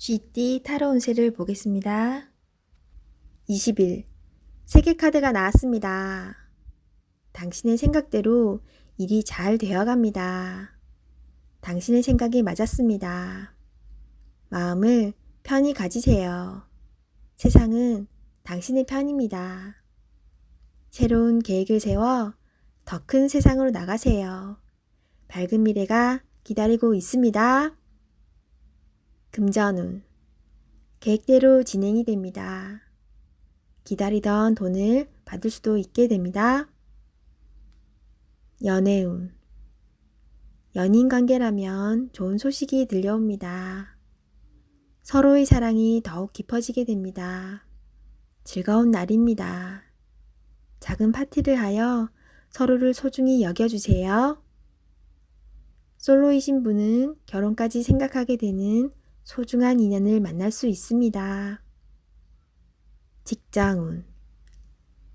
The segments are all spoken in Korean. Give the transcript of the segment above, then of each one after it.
쥐띠 타로 운세를 보겠습니다. 20일 세계 카드가 나왔습니다. 당신의 생각대로 일이 잘 되어갑니다. 당신의 생각이 맞았습니다. 마음을 편히 가지세요. 세상은 당신의 편입니다. 새로운 계획을 세워 더 큰 세상으로 나가세요. 밝은 미래가 기다리고 있습니다. 금전운 계획대로 진행이 됩니다. 기다리던 돈을 받을 수도 있게 됩니다. 연애운 연인 관계라면 좋은 소식이 들려옵니다. 서로의 사랑이 더욱 깊어지게 됩니다. 즐거운 날입니다. 작은 파티를 하여 서로를 소중히 여겨주세요. 솔로이신 분은 결혼까지 생각하게 되는 소중한 인연을 만날 수 있습니다. 직장운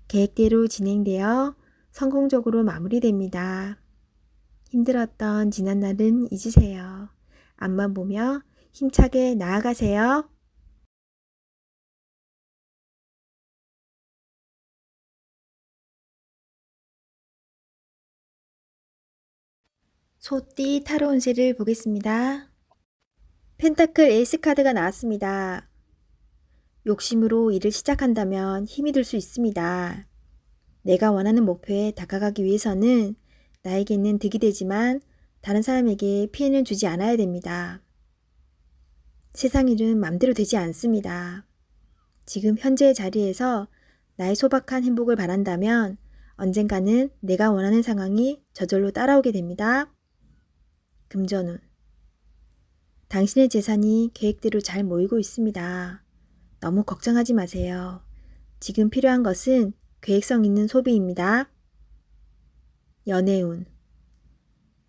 계획대로 진행되어 성공적으로 마무리됩니다. 힘들었던 지난날은 잊으세요. 앞만 보며 힘차게 나아가세요. 소띠 타로 운세를 보겠습니다. 펜타클 에이스 카드가 나왔습니다. 욕심으로 일을 시작한다면 힘이 들 수 있습니다. 내가 원하는 목표에 다가가기 위해서는 나에게는 득이 되지만 다른 사람에게 피해는 주지 않아야 됩니다. 세상 일은 맘대로 되지 않습니다. 지금 현재의 자리에서 나의 소박한 행복을 바란다면 언젠가는 내가 원하는 상황이 저절로 따라오게 됩니다. 금전운 당신의 재산이 계획대로 잘 모이고 있습니다. 너무 걱정하지 마세요. 지금 필요한 것은 계획성 있는 소비입니다. 연애운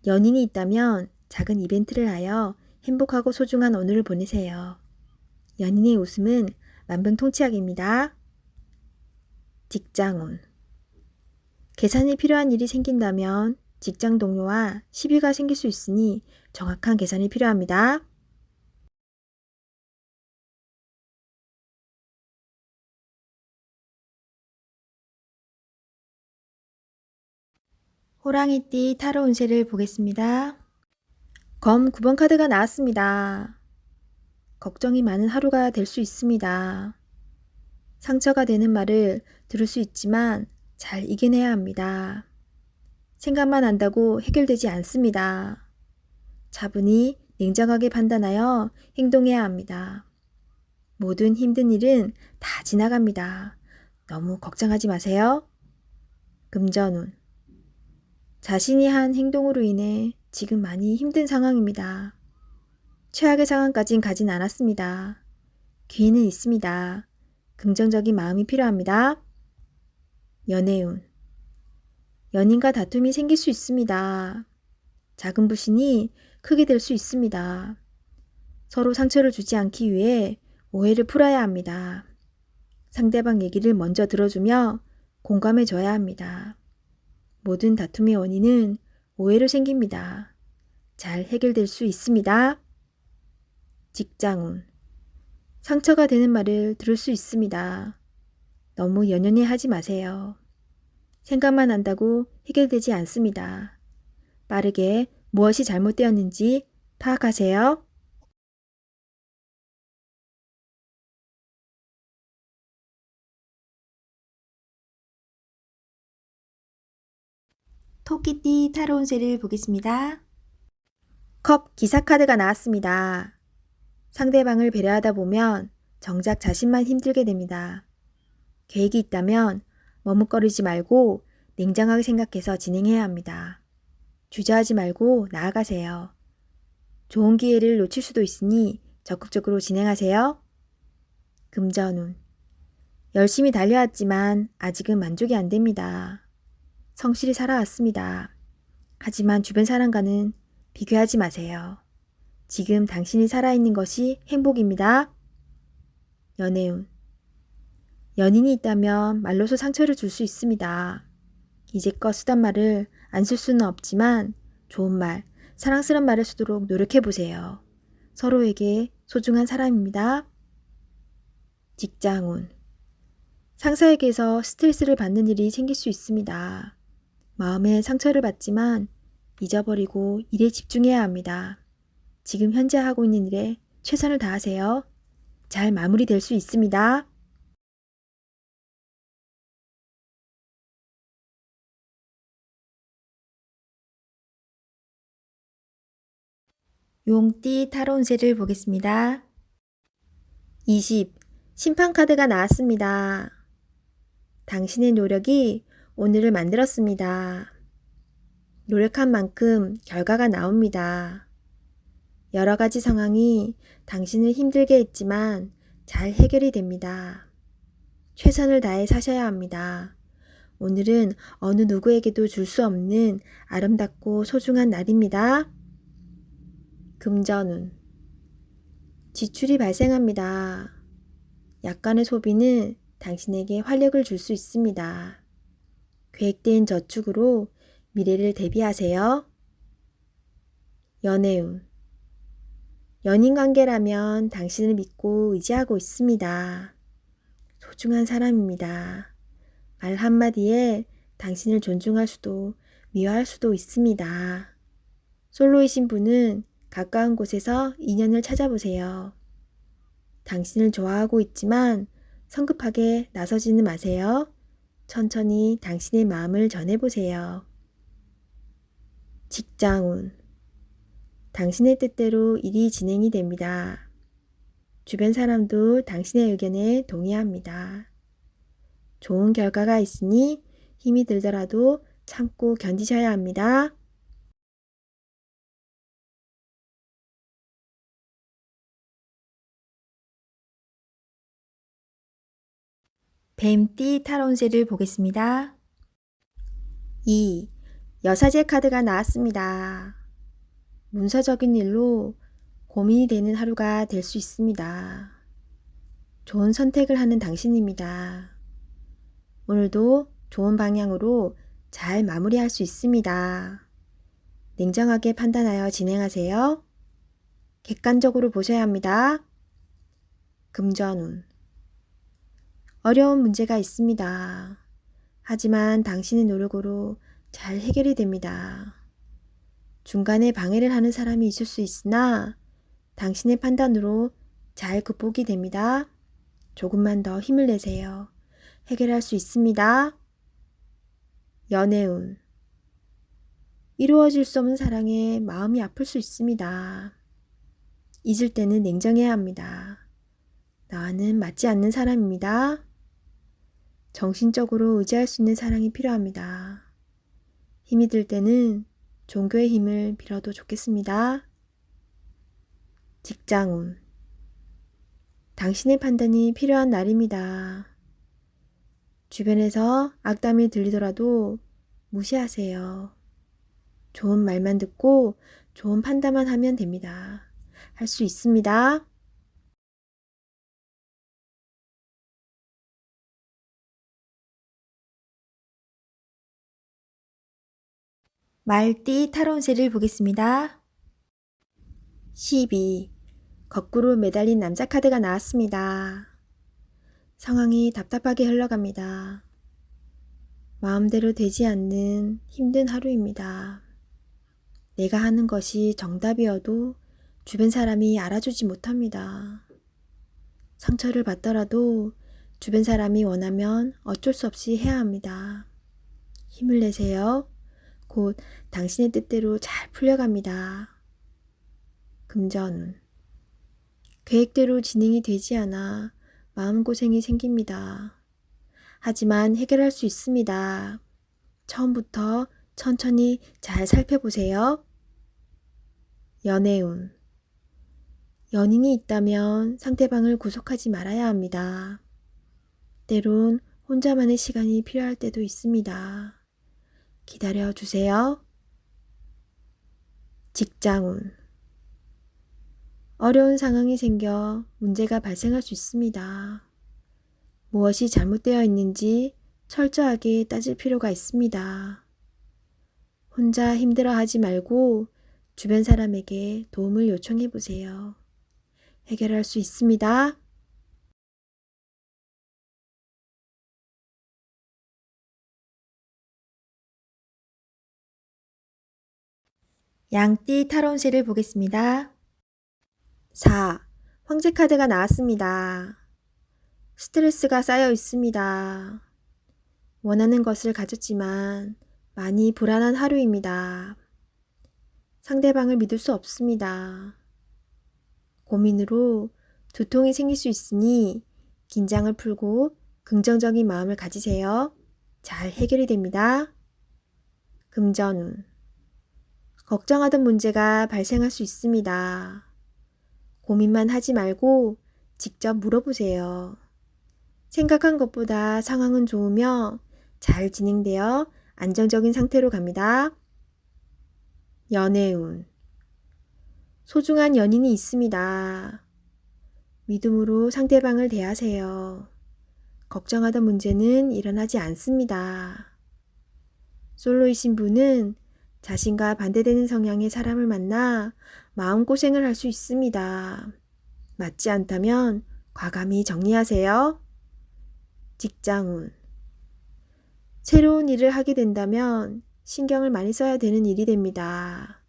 연인이 있다면 작은 이벤트를 하여 행복하고 소중한 오늘을 보내세요. 연인의 웃음은 만병통치약입니다. 직장운 계산이 필요한 일이 생긴다면 직장 동료와 시비가 생길 수 있으니 정확한 계산이 필요합니다. 호랑이띠 타로 운세를 보겠습니다. 검 9번 카드가 나왔습니다. 걱정이 많은 하루가 될 수 있습니다. 상처가 되는 말을 들을 수 있지만 잘 이겨내야 합니다. 생각만 한다고 해결되지 않습니다. 차분히 냉정하게 판단하여 행동해야 합니다. 모든 힘든 일은 다 지나갑니다. 너무 걱정하지 마세요. 금전운 자신이 한 행동으로 인해 지금 많이 힘든 상황입니다. 최악의 상황까진 가진 않았습니다. 기회는 있습니다. 긍정적인 마음이 필요합니다. 연애운 연인과 다툼이 생길 수 있습니다. 작은 불신이 크게 될 수 있습니다. 서로 상처를 주지 않기 위해 오해를 풀어야 합니다. 상대방 얘기를 먼저 들어주며 공감해 줘야 합니다. 모든 다툼의 원인은 오해로 생깁니다. 잘 해결될 수 있습니다. 직장운 상처가 되는 말을 들을 수 있습니다. 너무 연연해 하지 마세요. 생각만 한다고 해결되지 않습니다. 빠르게 무엇이 잘못되었는지 파악하세요. 토끼띠 타로 운세를 보겠습니다. 컵 기사 카드가 나왔습니다. 상대방을 배려하다 보면 정작 자신만 힘들게 됩니다. 계획이 있다면 머뭇거리지 말고 냉정하게 생각해서 진행해야 합니다. 주저하지 말고 나아가세요. 좋은 기회를 놓칠 수도 있으니 적극적으로 진행하세요. 금전운 열심히 달려왔지만 아직은 만족이 안 됩니다. 성실히 살아왔습니다. 하지만 주변 사람과는 비교하지 마세요. 지금 당신이 살아있는 것이 행복입니다. 연애운 연인이 있다면 말로서 상처를 줄 수 있습니다. 이제껏 쓰던 말을 안 쓸 수는 없지만 좋은 말, 사랑스러운 말을 쓰도록 노력해보세요. 서로에게 소중한 사람입니다. 직장운. 상사에게서 스트레스를 받는 일이 생길 수 있습니다. 마음에 상처를 받지만 잊어버리고 일에 집중해야 합니다. 지금 현재 하고 있는 일에 최선을 다하세요. 잘 마무리될 수 있습니다. 용띠 타로 운세를 보겠습니다. 20. 심판카드가 나왔습니다. 당신의 노력이 오늘을 만들었습니다. 노력한 만큼 결과가 나옵니다. 여러 가지 상황이 당신을 힘들게 했지만 잘 해결이 됩니다. 최선을 다해 사셔야 합니다. 오늘은 어느 누구에게도 줄 수 없는 아름답고 소중한 날입니다. 금전운. 지출이 발생합니다. 약간의 소비는 당신에게 활력을 줄 수 있습니다. 계획된 저축으로 미래를 대비하세요. 연애운. 연인 관계라면 당신을 믿고 의지하고 있습니다. 소중한 사람입니다. 말 한마디에 당신을 존중할 수도 미워할 수도 있습니다. 솔로이신 분은 가까운 곳에서 인연을 찾아보세요. 당신을 좋아하고 있지만 성급하게 나서지는 마세요. 천천히 당신의 마음을 전해보세요. 직장운. 당신의 뜻대로 일이 진행이 됩니다. 주변 사람도 당신의 의견에 동의합니다. 좋은 결과가 있으니 힘이 들더라도 참고 견디셔야 합니다. 뱀띠 타로 운세를 보겠습니다. 2. 여사제 카드가 나왔습니다. 문서적인 일로 고민이 되는 하루가 될 수 있습니다. 좋은 선택을 하는 당신입니다. 오늘도 좋은 방향으로 잘 마무리할 수 있습니다. 냉정하게 판단하여 진행하세요. 객관적으로 보셔야 합니다. 금전운. 어려운 문제가 있습니다. 하지만 당신의 노력으로 잘 해결이 됩니다. 중간에 방해를 하는 사람이 있을 수 있으나 당신의 판단으로 잘 극복이 됩니다. 조금만 더 힘을 내세요. 해결할 수 있습니다. 연애운. 이루어질 수 없는 사랑에 마음이 아플 수 있습니다. 잊을 때는 냉정해야 합니다. 나와는 맞지 않는 사람입니다. 정신적으로 의지할 수 있는 사랑이 필요합니다. 힘이 들 때는 종교의 힘을 빌어도 좋겠습니다. 직장운. 당신의 판단이 필요한 날입니다. 주변에서 악담이 들리더라도 무시하세요. 좋은 말만 듣고 좋은 판단만 하면 됩니다. 할 수 있습니다. 말띠 타로 운세를 보겠습니다. 12. 거꾸로 매달린 남자 카드가 나왔습니다. 상황이 답답하게 흘러갑니다. 마음대로 되지 않는 힘든 하루입니다. 내가 하는 것이 정답이어도 주변 사람이 알아주지 못합니다. 상처를 받더라도 주변 사람이 원하면 어쩔 수 없이 해야 합니다. 힘을 내세요. 곧 당신의 뜻대로 잘 풀려갑니다. 금전운. 계획대로 진행이 되지 않아 마음고생이 생깁니다. 하지만 해결할 수 있습니다. 처음부터 천천히 잘 살펴보세요. 연애운. 연인이 있다면 상대방을 구속하지 말아야 합니다. 때론 혼자만의 시간이 필요할 때도 있습니다. 기다려 주세요. 직장운. 어려운 상황이 생겨 문제가 발생할 수 있습니다. 무엇이 잘못되어 있는지 철저하게 따질 필요가 있습니다. 혼자 힘들어하지 말고 주변 사람에게 도움을 요청해 보세요. 해결할 수 있습니다. 양띠 타로운세를 보겠습니다. 4. 황제 카드가 나왔습니다. 스트레스가 쌓여 있습니다. 원하는 것을 가졌지만 많이 불안한 하루입니다. 상대방을 믿을 수 없습니다. 고민으로 두통이 생길 수 있으니 긴장을 풀고 긍정적인 마음을 가지세요. 잘 해결이 됩니다. 금전운. 걱정하던 문제가 발생할 수 있습니다. 고민만 하지 말고 직접 물어보세요. 생각한 것보다 상황은 좋으며 잘 진행되어 안정적인 상태로 갑니다. 연애운. 소중한 연인이 있습니다. 믿음으로 상대방을 대하세요. 걱정하던 문제는 일어나지 않습니다. 솔로이신 분은 자신과 반대되는 성향의 사람을 만나 마음고생을 할 수 있습니다. 맞지 않다면 과감히 정리하세요. 직장운. 새로운 일을 하게 된다면 신경을 많이 써야 되는 일이 됩니다.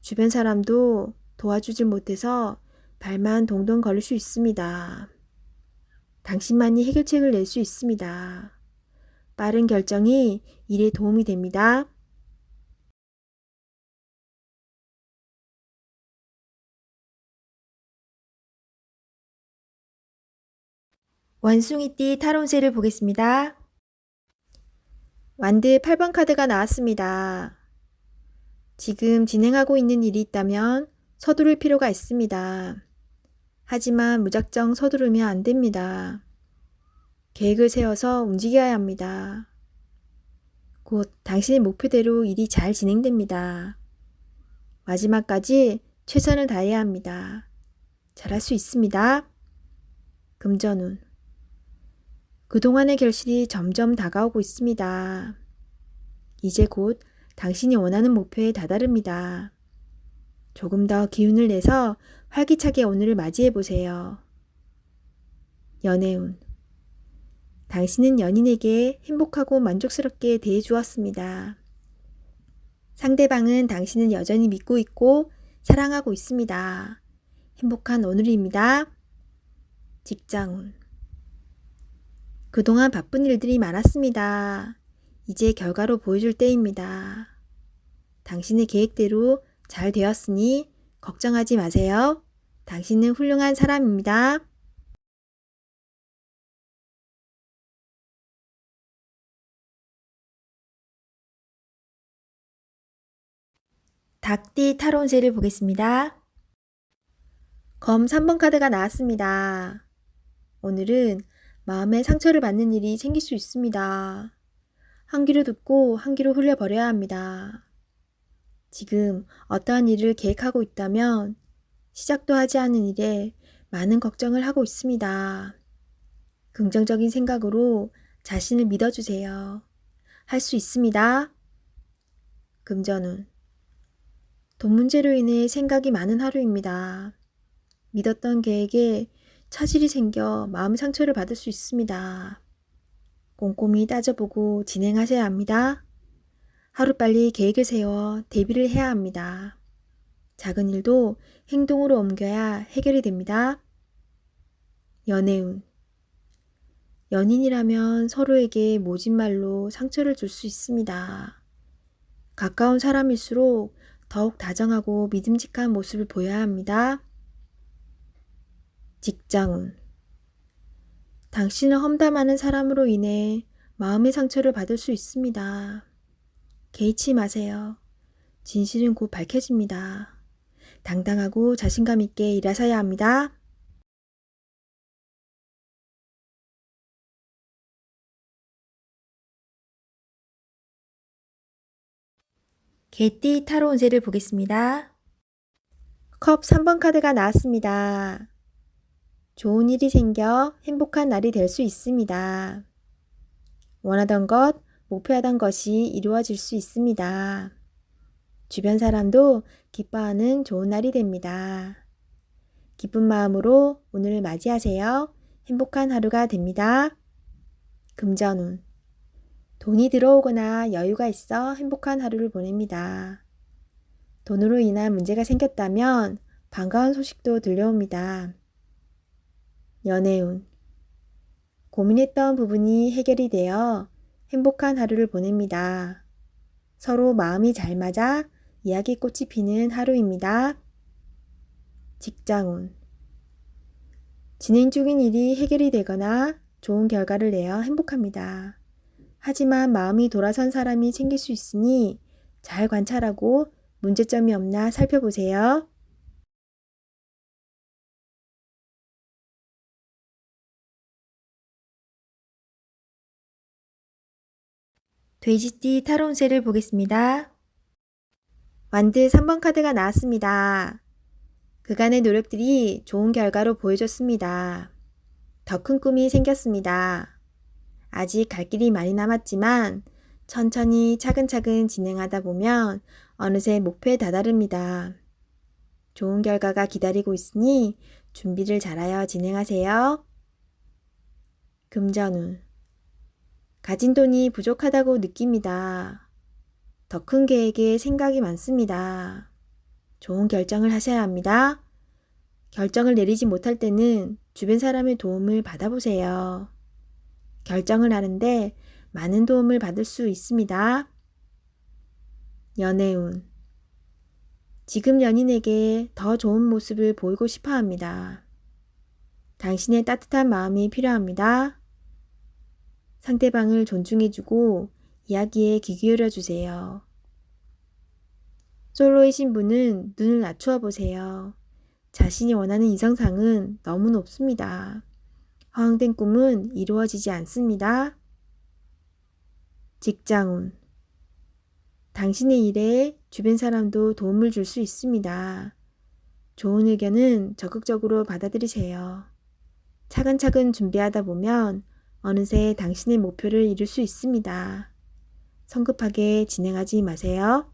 주변 사람도 도와주질 못해서 발만 동동 걸릴 수 있습니다. 당신만이 해결책을 낼 수 있습니다. 빠른 결정이 일에 도움이 됩니다. 원숭이띠 타로운세를 보겠습니다. 완드 8번 카드가 나왔습니다. 지금 진행하고 있는 일이 있다면 서두를 필요가 있습니다. 하지만 무작정 서두르면 안 됩니다. 계획을 세워서 움직여야 합니다. 곧 당신의 목표대로 일이 잘 진행됩니다. 마지막까지 최선을 다해야 합니다. 잘할 수 있습니다. 금전운. 그동안의 결실이 점점 다가오고 있습니다. 이제 곧 당신이 원하는 목표에 다다릅니다. 조금 더 기운을 내서 활기차게 오늘을 맞이해 보세요. 연애운. 당신은 연인에게 행복하고 만족스럽게 대해 주었습니다. 상대방은 당신을 여전히 믿고 있고 사랑하고 있습니다. 행복한 오늘입니다. 직장운. 그동안 바쁜 일들이 많았습니다. 이제 결과로 보여줄 때입니다. 당신의 계획대로 잘 되었으니 걱정하지 마세요. 당신은 훌륭한 사람입니다. 닭띠 타로운세를 보겠습니다. 검 3번 카드가 나왔습니다. 오늘은 마음에 상처를 받는 일이 생길 수 있습니다. 한 귀로 듣고 한 귀로 흘려버려야 합니다. 지금 어떠한 일을 계획하고 있다면 시작도 하지 않은 일에 많은 걱정을 하고 있습니다. 긍정적인 생각으로 자신을 믿어주세요. 할 수 있습니다. 금전운. 돈 문제로 인해 생각이 많은 하루입니다. 믿었던 계획에 차질이 생겨 마음 상처를 받을 수 있습니다. 꼼꼼히 따져보고 진행하셔야 합니다. 하루빨리 계획을 세워 대비를 해야 합니다. 작은 일도 행동으로 옮겨야 해결이 됩니다. 연애운. 연인이라면 서로에게 모진 말로 상처를 줄 수 있습니다. 가까운 사람일수록 더욱 다정하고 믿음직한 모습을 보여야 합니다. 직장운. 당신을 험담하는 사람으로 인해 마음의 상처를 받을 수 있습니다. 개의치 마세요. 진실은 곧 밝혀집니다. 당당하고 자신감 있게 일하셔야 합니다. 개띠 타로운세를 보겠습니다. 컵 3번 카드가 나왔습니다. 좋은 일이 생겨 행복한 날이 될 수 있습니다. 원하던 것, 목표하던 것이 이루어질 수 있습니다. 주변 사람도 기뻐하는 좋은 날이 됩니다. 기쁜 마음으로 오늘을 맞이하세요. 행복한 하루가 됩니다. 금전운. 돈이 들어오거나 여유가 있어 행복한 하루를 보냅니다. 돈으로 인한 문제가 생겼다면 반가운 소식도 들려옵니다. 연애운. 고민했던 부분이 해결이 되어 행복한 하루를 보냅니다. 서로 마음이 잘 맞아 이야기꽃이 피는 하루입니다. 직장운. 진행 중인 일이 해결이 되거나 좋은 결과를 내어 행복합니다. 하지만 마음이 돌아선 사람이 생길 수 있으니 잘 관찰하고 문제점이 없나 살펴보세요. 돼지띠 타로 운세를 보겠습니다. 완드 3번 카드가 나왔습니다. 그간의 노력들이 좋은 결과로 보여줬습니다. 더 큰 꿈이 생겼습니다. 아직 갈 길이 많이 남았지만 천천히 차근차근 진행하다 보면 어느새 목표에 다다릅니다. 좋은 결과가 기다리고 있으니 준비를 잘하여 진행하세요. 금전운. 가진 돈이 부족하다고 느낍니다. 더 큰 계획에 생각이 많습니다. 좋은 결정을 하셔야 합니다. 결정을 내리지 못할 때는 주변 사람의 도움을 받아보세요. 결정을 하는데 많은 도움을 받을 수 있습니다. 연애운. 지금 연인에게 더 좋은 모습을 보이고 싶어 합니다. 당신의 따뜻한 마음이 필요합니다. 상대방을 존중해주고 이야기에 귀 기울여 주세요. 솔로이신 분은 눈을 낮추어 보세요. 자신이 원하는 이성상은 너무 높습니다. 허황된 꿈은 이루어지지 않습니다. 직장운. 당신의 일에 주변 사람도 도움을 줄 수 있습니다. 좋은 의견은 적극적으로 받아들이세요. 차근차근 준비하다 보면 어느새 당신의 목표를 이룰 수 있습니다. 성급하게 진행하지 마세요.